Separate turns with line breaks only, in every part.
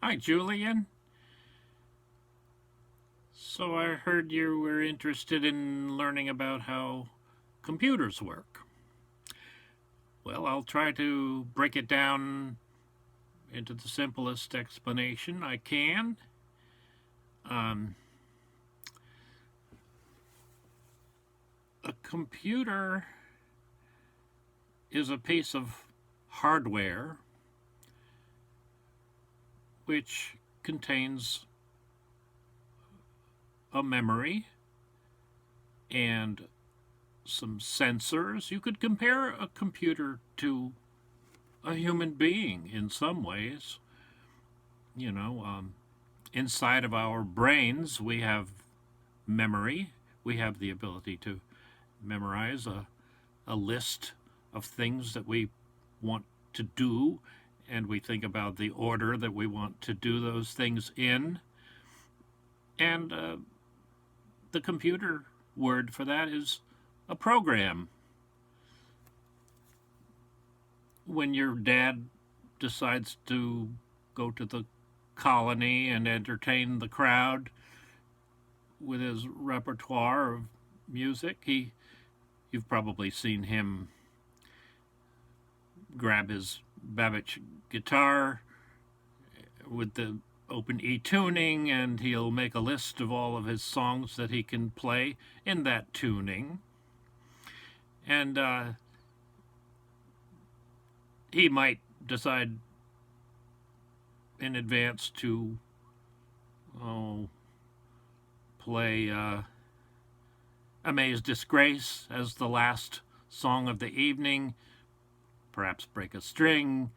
Hi, Julian. So I heard you were interested in learning about how computers work. Well, I'll try to break it down into the simplest explanation I can. Um, a computer is a piece of hardware which contains a memory and some sensors. You could compare a computer to a human being in some ways. You know, inside of our brains, we have memory. We have the ability to memorize a list of things that we want to do, and we think about the order that we want to do those things in. And the computer word for that is a program. When your dad decides to go to the colony and entertain the crowd with his repertoire of music, you've probably seen him grab his Babbage guitar with the open E tuning, and he'll make a list of all of his songs that he can play in that tuning. And he might decide in advance to play Amaze Disgrace as the last song of the evening, perhaps break a string,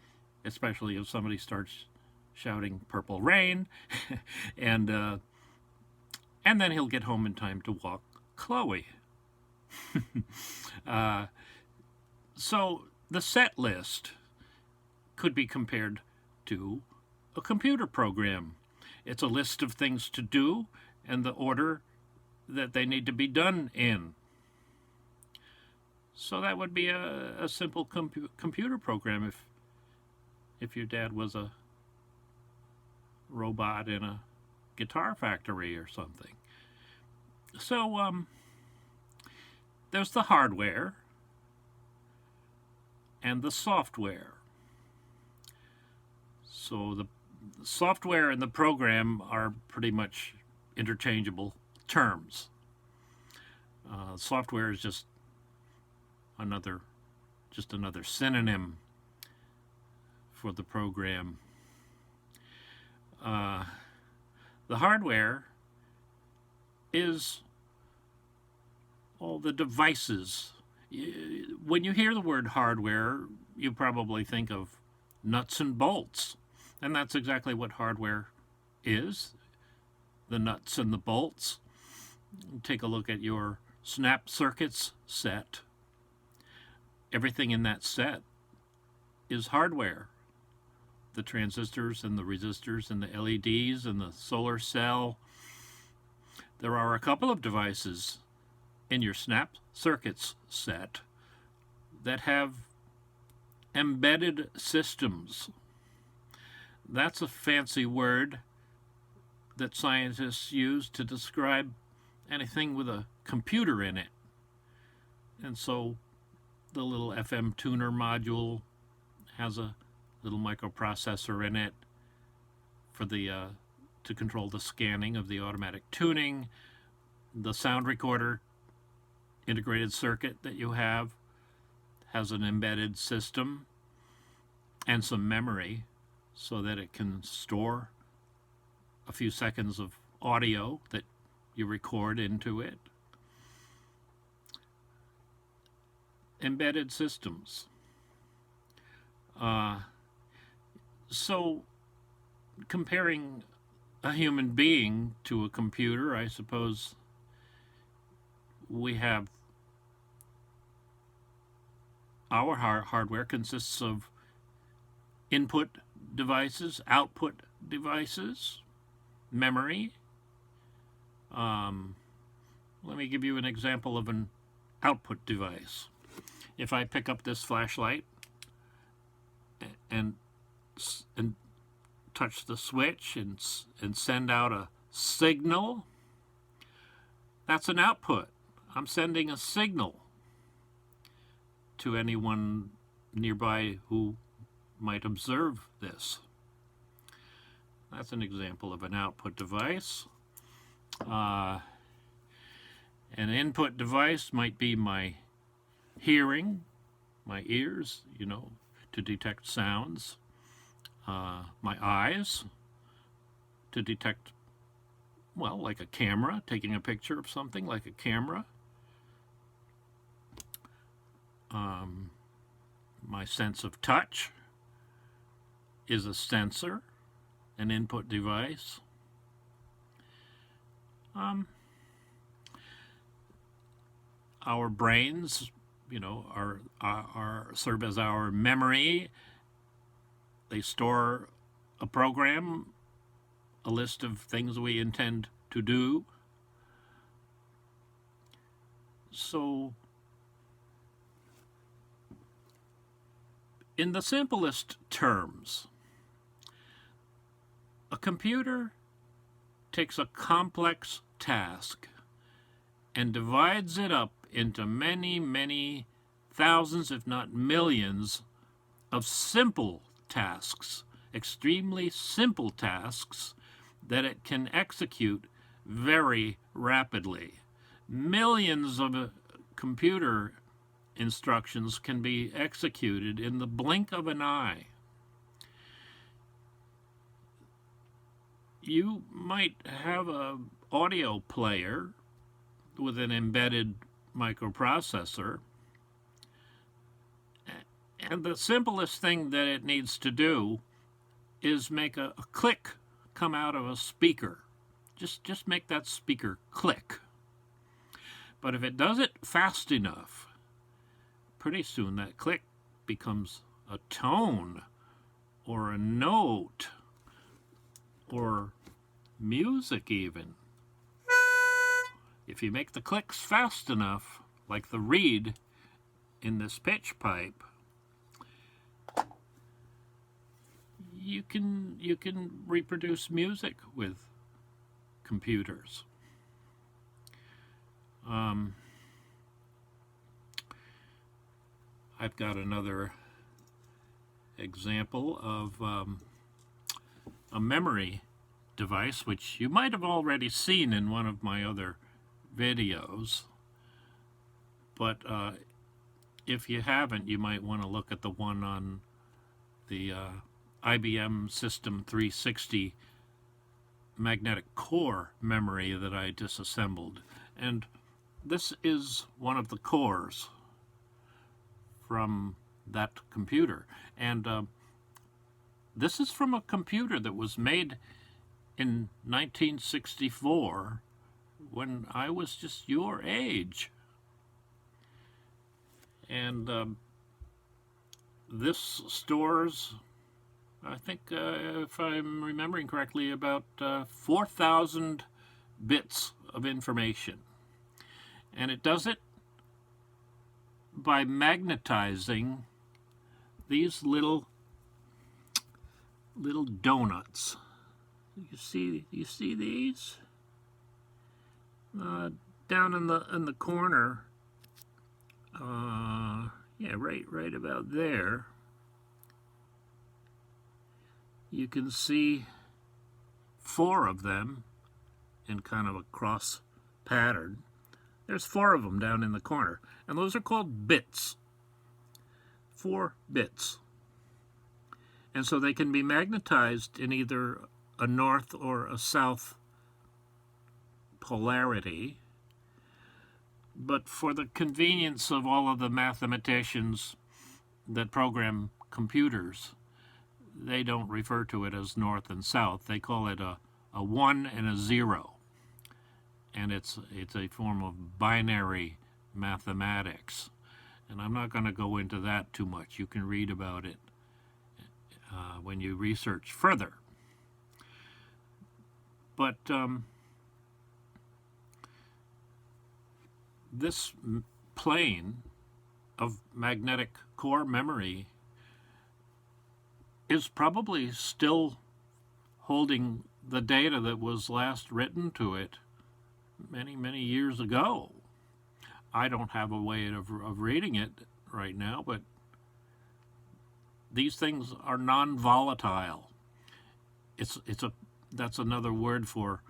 especially if somebody starts shouting Purple Rain, and then he'll get home in time to walk Chloe. So the set list could be compared to a computer program. It's a list of things to do and the order that they need to be done in. So that would be a simple computer program if your dad was a robot in a guitar factory or something. So there's the hardware and the software. So the software and the program are pretty much interchangeable terms. Software is just another synonym for the program. The hardware is all the devices. When you hear the word hardware, you probably think of nuts and bolts, and that's exactly what hardware is, the nuts and the bolts. Take a look at your snap circuits set. Everything in that set is hardware. The transistors and the resistors and the LEDs and the solar cell. There are a couple of devices in your snap circuits set that have embedded systems. That's a fancy word that scientists use to describe anything with a computer in it. And so the little FM tuner module has a little microprocessor in it for the to control the scanning of the automatic tuning. The sound recorder integrated circuit that you have has an embedded system and some memory so that it can store a few seconds of audio that you record into it. Embedded systems. So comparing a human being to a computer, I suppose we have our hardware consists of input devices, output devices, memory. Let me give you an example of an output device. If I pick up this flashlight and touch the switch and send out a signal. That's an output. I'm sending a signal to anyone nearby who might observe this. That's an example of an output device. An input device might be my hearing, my ears, to detect sounds. My eyes to detect, well, like a camera, taking a picture of something like a camera. My sense of touch is a sensor, an input device. Our brains, serve as our memory. They store a program, a list of things we intend to do. So, in the simplest terms, a computer takes a complex task and divides it up into many, many thousands, if not millions, of simple tasks, extremely simple tasks that it can execute very rapidly. Millions of computer instructions can be executed in the blink of an eye. You might have an audio player with an embedded microprocessor, and the simplest thing that it needs to do is make a click come out of a speaker. Just make that speaker click. But if it does it fast enough, pretty soon that click becomes a tone or a note or music even. If you make the clicks fast enough, like the reed in this pitch pipe, you can reproduce music with computers. I've got another example of a memory device, which you might have already seen in one of my other videos, but if you haven't, you might want to look at the one on the IBM System 360 magnetic core memory that I disassembled. And this is one of the cores from that computer. And this is from a computer that was made in 1964 when I was just your age. And this stores, I think, if I'm remembering correctly, about 4,000 bits of information. And it does it by magnetizing these little donuts. You see these? Down in the corner, yeah, right about there, you can see 4 of them in kind of a cross pattern. There's 4 of them down in the corner, and those are called bits. 4 bits. And so they can be magnetized in either a north or a south polarity. But for the convenience of all of the mathematicians that program computers, they don't refer to it as north and south. They call it a 1 and a 0. And it's a form of binary mathematics. And I'm not going to go into that too much. You can read about it when you research further. But this plane of magnetic core memory is probably still holding the data that was last written to it many, many years ago. I don't have a way of reading it right now, but these things are non-volatile. That's another word for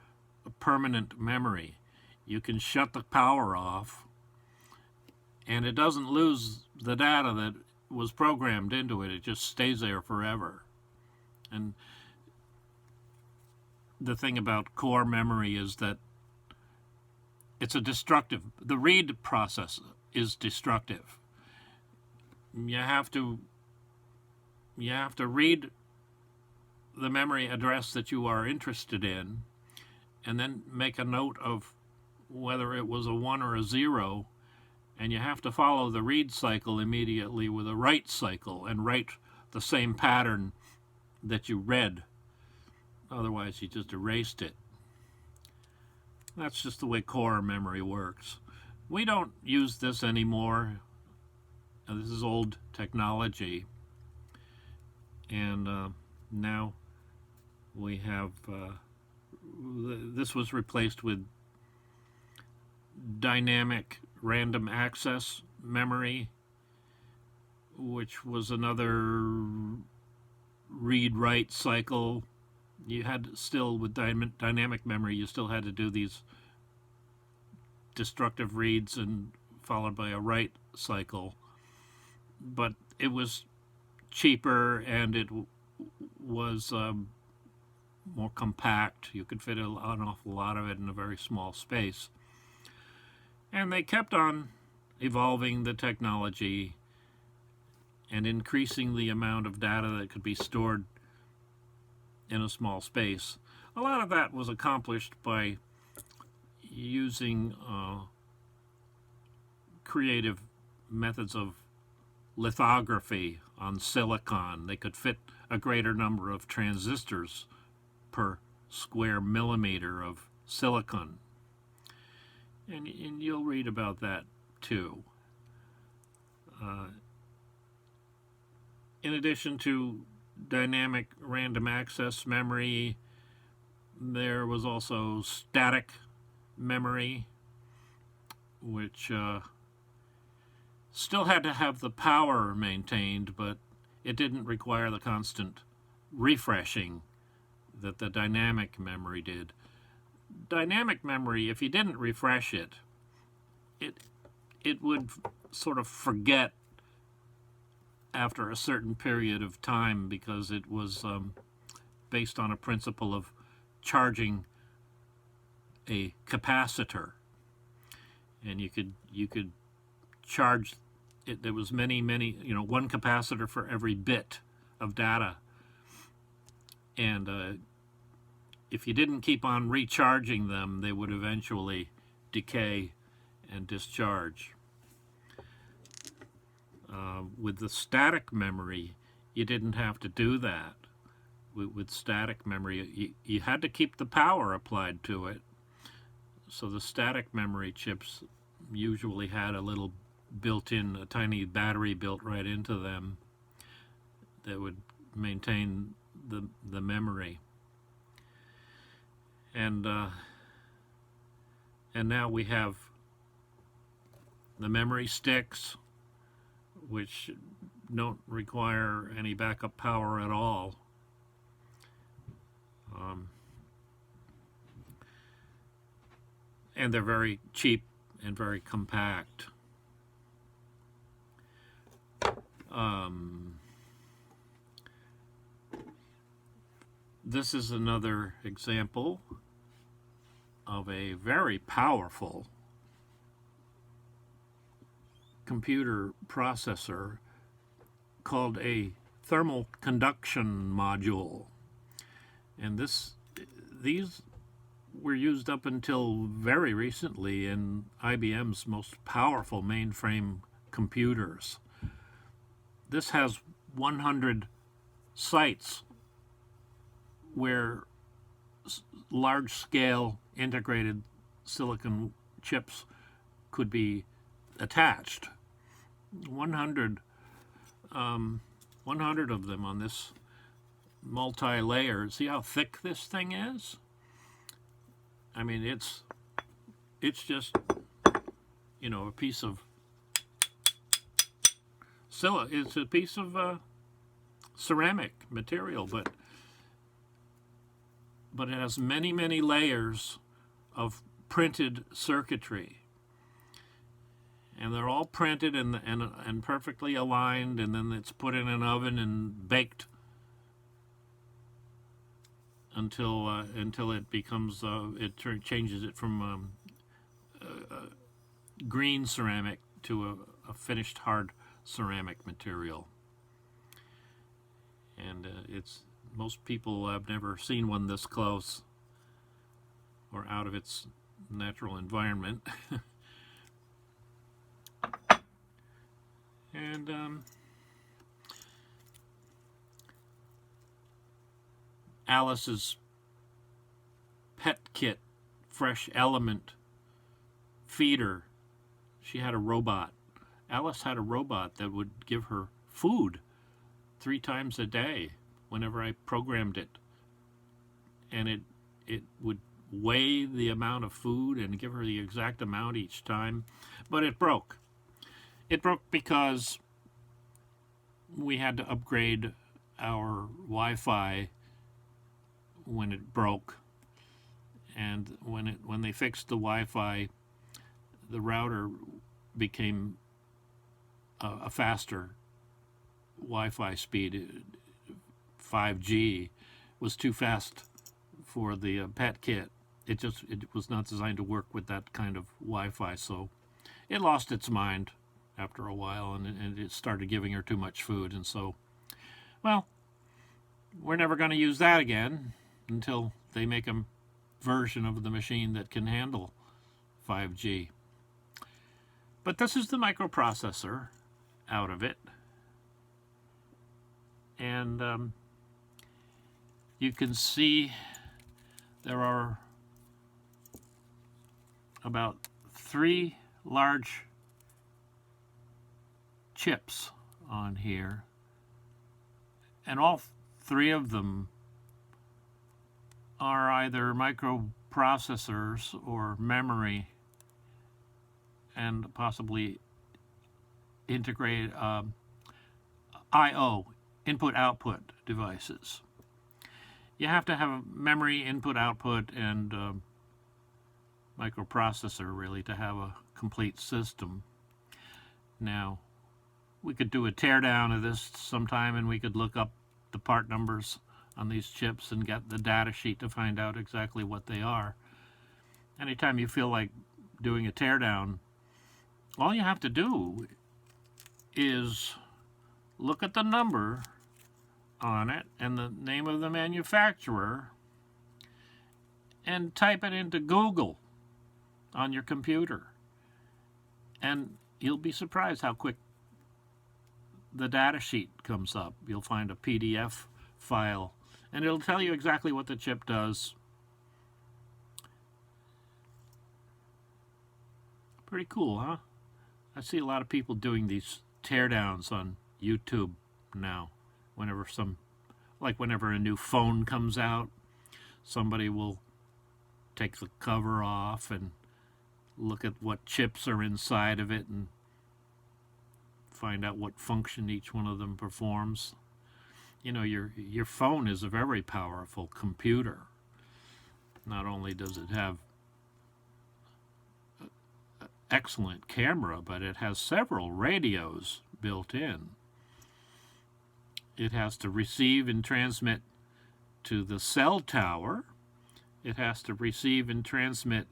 a permanent memory. You can shut the power off, and it doesn't lose the data that was programmed into it. It just stays there forever. And the thing about core memory is that it's a destructive, the read process is destructive. You have to read the memory address that you are interested in, and then make a note of whether it was a 1 or a 0, and you have to follow the read cycle immediately with a write cycle and write the same pattern that you read. Otherwise, you just erased it. That's just the way core memory works. We don't use this anymore. This is old technology. And now we have, this was replaced with dynamic random access memory, which was another read-write cycle. You had still, with dynamic memory, you still had to do these destructive reads and followed by a write cycle. But it was cheaper, and it was more compact. You could fit an awful lot of it in a very small space. And they kept on evolving the technology and increasing the amount of data that could be stored in a small space. A lot of that was accomplished by using creative methods of lithography on silicon. They could fit a greater number of transistors per square millimeter of silicon. And you'll read about that too. In addition to dynamic random access memory, there was also static memory, which still had to have the power maintained, but it didn't require the constant refreshing that the dynamic memory did. Dynamic memory, if you didn't refresh it, it would sort of forget after a certain period of time, because it was based on a principle of charging a capacitor, and you could charge it. There was many, one capacitor for every bit of data, and if you didn't keep on recharging them, they would eventually decay and discharge. With the static memory, you didn't have to do that. With static memory, you had to keep the power applied to it. So the static memory chips usually had a little built-in, a tiny battery built right into them that would maintain the memory. And now we have the memory sticks, which don't require any backup power at all. And they're very cheap and very compact. This is another example of a very powerful computer processor called a thermal conduction module. And these were used up until very recently in IBM's most powerful mainframe computers. This has 100 sites where large-scale integrated silicon chips could be attached. 100 of them on this multi-layered. See how thick this thing is? I mean, it's just, a piece of it's a piece of ceramic material, but it has many, many layers of printed circuitry. And they're all printed and perfectly aligned, and then it's put in an oven and baked until it becomes changes it from green ceramic to a finished hard ceramic material. And most people have never seen one this close or out of its natural environment. And Alice's pet kit, Fresh Element feeder, she had a robot. Alice had a robot that would give her food 3 times a day whenever I programmed it. And it would weigh the amount of food and give her the exact amount each time. But it broke. It broke because we had to upgrade our Wi-Fi when it broke. And when they fixed the Wi-Fi, the router became a faster Wi-Fi speed. 5G was too fast for the pet kit. It was not designed to work with that kind of Wi-Fi, so it lost its mind after a while, and it started giving her too much food. And so, well, we're never going to use that again until they make a version of the machine that can handle 5G. But this is the microprocessor out of it. And you can see there are about 3 large chips on here, and all 3 of them are either microprocessors or memory, and possibly integrate I/O, input-output devices. You have to have a memory input-output and microprocessor really to have a complete system. Now, we could do a teardown of this sometime, and we could look up the part numbers on these chips and get the data sheet to find out exactly what they are. Anytime you feel like doing a teardown, all you have to do is look at the number on it and the name of the manufacturer and type it into Google on your computer. And you'll be surprised how quick the data sheet comes up. You'll find a PDF file, and it'll tell you exactly what the chip does. Pretty cool, huh? I see a lot of people doing these teardowns on YouTube now. Whenever a new phone comes out, somebody will take the cover off and look at what chips are inside of it and find out what function each one of them performs. You know, your phone is a very powerful computer. Not only does it have an excellent camera, but it has several radios built in. It has to receive and transmit to the cell tower. It has to receive and transmit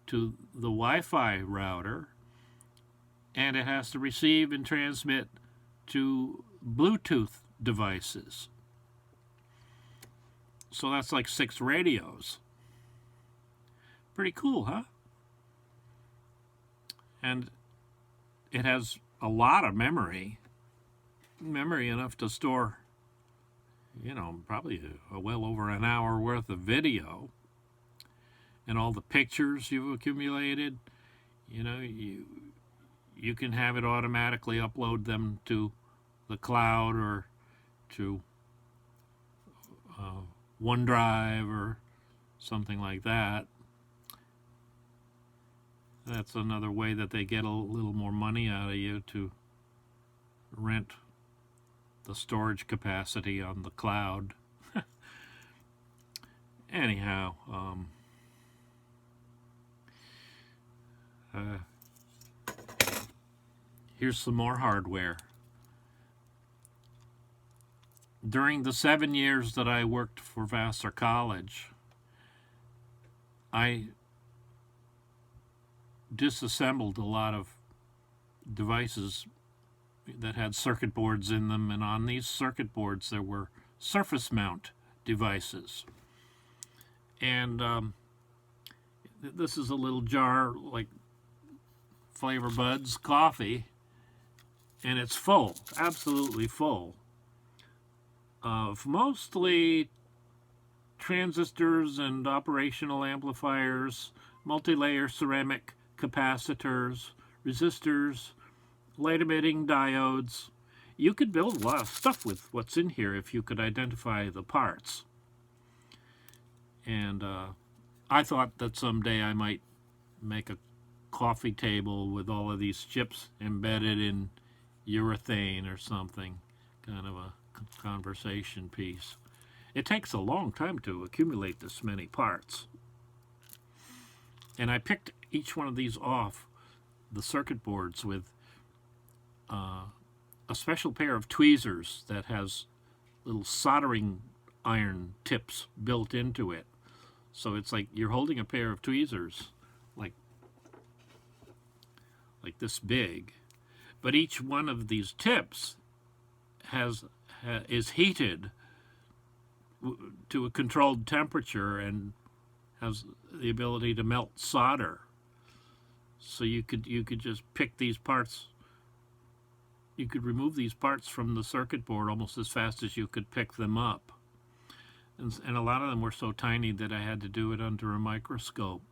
to the Wi-Fi router. And it has to receive and transmit to Bluetooth devices. So that's like 6 radios. Pretty cool, huh? And it has a lot of memory enough to store, probably well over an hour worth of video, and all the pictures you've accumulated. You can have it automatically upload them to the cloud or to OneDrive or something like that. That's another way that they get a little more money out of you, to rent the storage capacity on the cloud. Anyhow, here's some more hardware. During the 7 years that I worked for Vassar College, I disassembled a lot of devices that had circuit boards in them, and on these circuit boards there were surface mount devices. And this is a little jar like Flavor Buds coffee, and it's full, absolutely full, of mostly transistors and operational amplifiers, multi-layer ceramic capacitors, resistors, light-emitting diodes. You could build a lot of stuff with what's in here if you could identify the parts. And I thought that someday I might make a coffee table with all of these chips embedded in urethane or something, kind of a conversation piece. It takes a long time to accumulate this many parts. And I picked each one of these off the circuit boards with a special pair of tweezers that has little soldering iron tips built into it. So it's like you're holding a pair of tweezers like this big, but each one of these tips is heated to a controlled temperature and has the ability to melt solder. So you could just pick these parts. You could remove these parts from the circuit board almost as fast as you could pick them up. And a lot of them were so tiny that I had to do it under a microscope.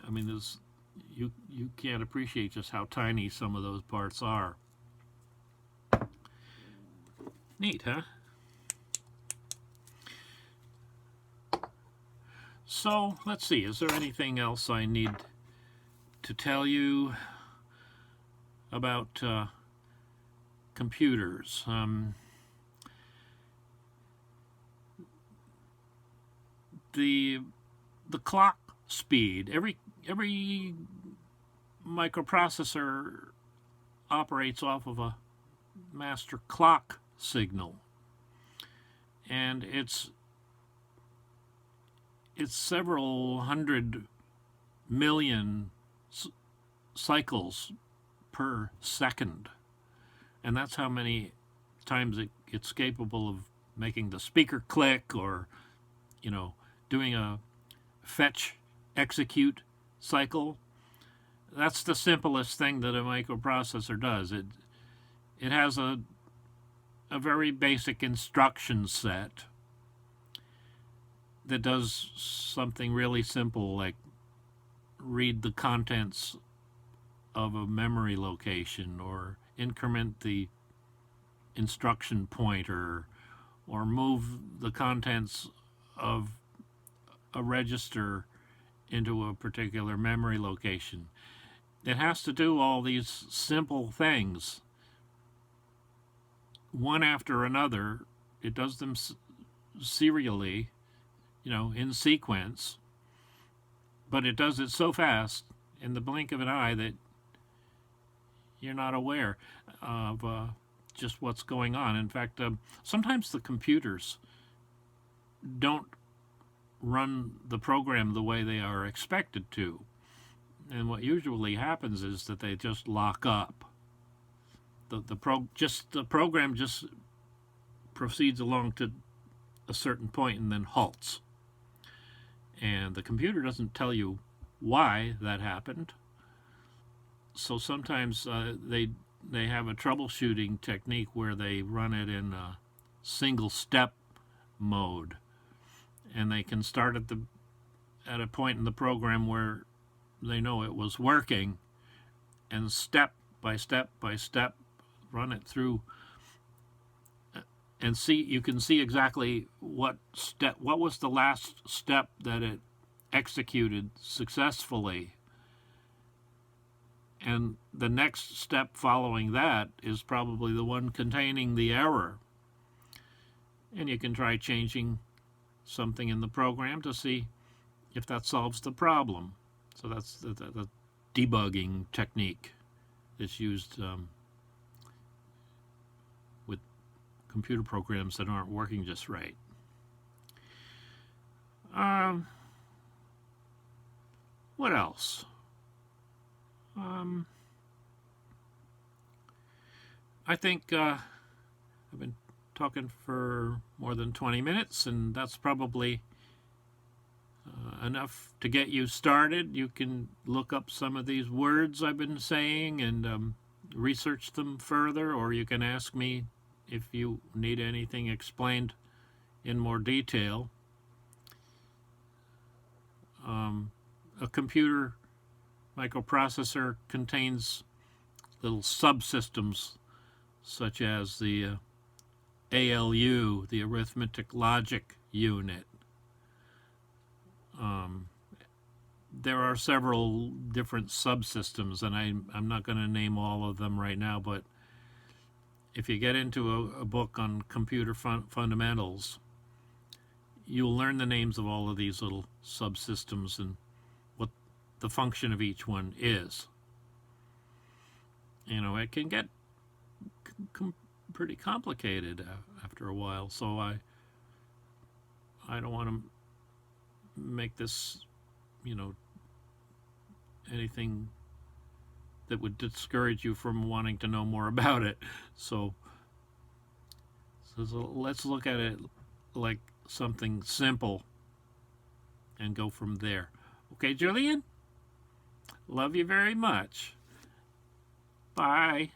I mean, you can't appreciate just how tiny some of those parts are. Neat, huh? So, let's see, is there anything else I need to tell you about computers? The clock speed, every microprocessor operates off of a master clock signal, and it's several hundred million cycles per second, and that's how many times it's capable of making the speaker click, or doing a fetch execute cycle. That's the simplest thing that a microprocessor does. It has a very basic instruction set that does something really simple, like read the contents of a memory location, or increment the instruction pointer, or move the contents of a register into a particular memory location. It has to do all these simple things one after another. It does them serially, in sequence, but it does it so fast in the blink of an eye that you're not aware of just what's going on. In fact, sometimes the computers don't run the program the way they are expected to. And what usually happens is that they just lock up. The program just proceeds along to a certain point and then halts. And the computer doesn't tell you why that happened. So sometimes they have a troubleshooting technique where they run it in a single step mode, and they can start at a point in the program where they know it was working, and step by step by step run it through and you can see exactly what was the last step that it executed successfully, and the next step following that is probably the one containing the error. And you can try changing something in the program to see if that solves the problem. So that's the debugging technique that's used with computer programs that aren't working just right. What else? I think I've been talking for more than 20 minutes, and that's probably enough to get you started. You can look up some of these words I've been saying and research them further, or you can ask me if you need anything explained in more detail. A computer microprocessor contains little subsystems such as the ALU, the arithmetic logic unit. There are several different subsystems, and I'm not going to name all of them right now, but if you get into a book on computer fundamentals, you'll learn the names of all of these little subsystems and what the function of each one is. You know, it can get pretty complicated after a while, so I don't want to make this, anything that would discourage you from wanting to know more about it. So let's look at it like something simple and go from there. Okay, Julian? Love you very much. Bye.